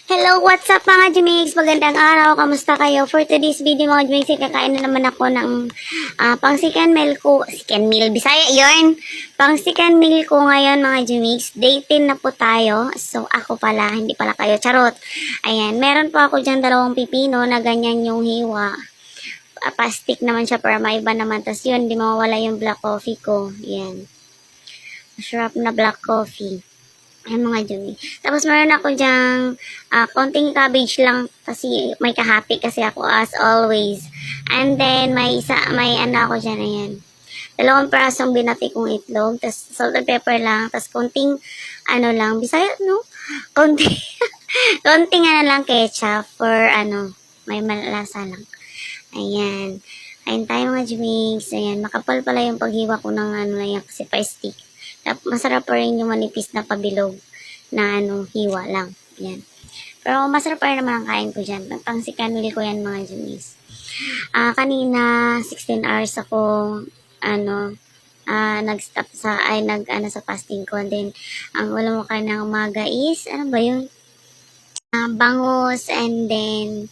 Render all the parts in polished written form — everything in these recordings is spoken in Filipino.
Hello, what's up mga Jumix? Magandang araw, kamusta kayo? For today's video mga Jumix, kakain na naman ako ng pang second meal ko. Second meal, Bisaya yun. Pang second meal ko ngayon mga Jumix. Day 10 na po tayo. So ako pala, hindi pala kayo. Charot. Ayan, meron po ako dyan dalawang pipino na ganyan yung hiwa. Pastik naman siya para maiba naman. Tapos yun, di mawawala yung black coffee ko. Ayan. Masarap na black coffee. Ayan mga Jumi. Tapos meron ako dyang konting cabbage lang kasi may kahati kasi ako as always. And then may ano ako dyan, ayan. Dalawang prasong binati kong itlog, tapos salt and pepper lang, tapos konting ano lang, Bisaya no? Konting konting ano lang ketchup for ano, may malasa lang. Ayan. Ayan tayo mga Jumi. Ayan, makapal pala yung paghiwa ko ng ano lang yan kasi pa stick. Masarap pa rin yung manipis na pabilog na ano, hiwa lang. Yan. Pero masarap pa rin naman ang kain ko dyan. Pang sikanuli ko yan mga Jumis. Kanina, 16 hours ako, ano, nag-stop sa, sa fasting ko. And then, ang ulam ko kanina ng umaga is, ano ba yun? Bangus, and then,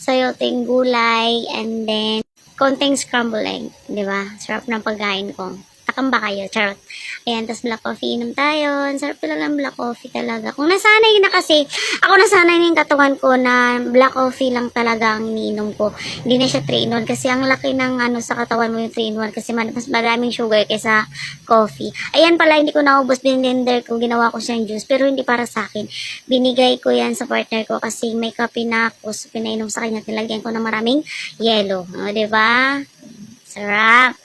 sayoting gulay, and then, konting scrambled egg. Diba? Sarap ng pagkain ko. Takam ba kayo? Charot. Ayan, tapos black coffee inom tayo. Sarap talaga ng black coffee talaga. Kung nasanay na kasi, ako nasanay na yung katawan ko na black coffee lang talaga ang iniinom ko. Hindi na siya 3-in-1 kasi ang laki ng ano sa katawan mo yung 3-in-1 kasi mas maraming sugar kaysa coffee. Ayan pala, hindi ko naubos. Binlender ko, ginawa ko siyang juice pero hindi para sa akin. Binigay ko yan sa partner ko kasi may kape na ako. So, pinainom sa kanya. Nilagyan ko na maraming yellow. O, diba? Sarap.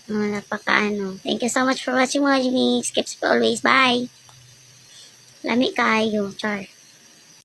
Napakaano. Thank you so much for watching mga Jimmy. Keep always. Bye. Lami kayo. Char.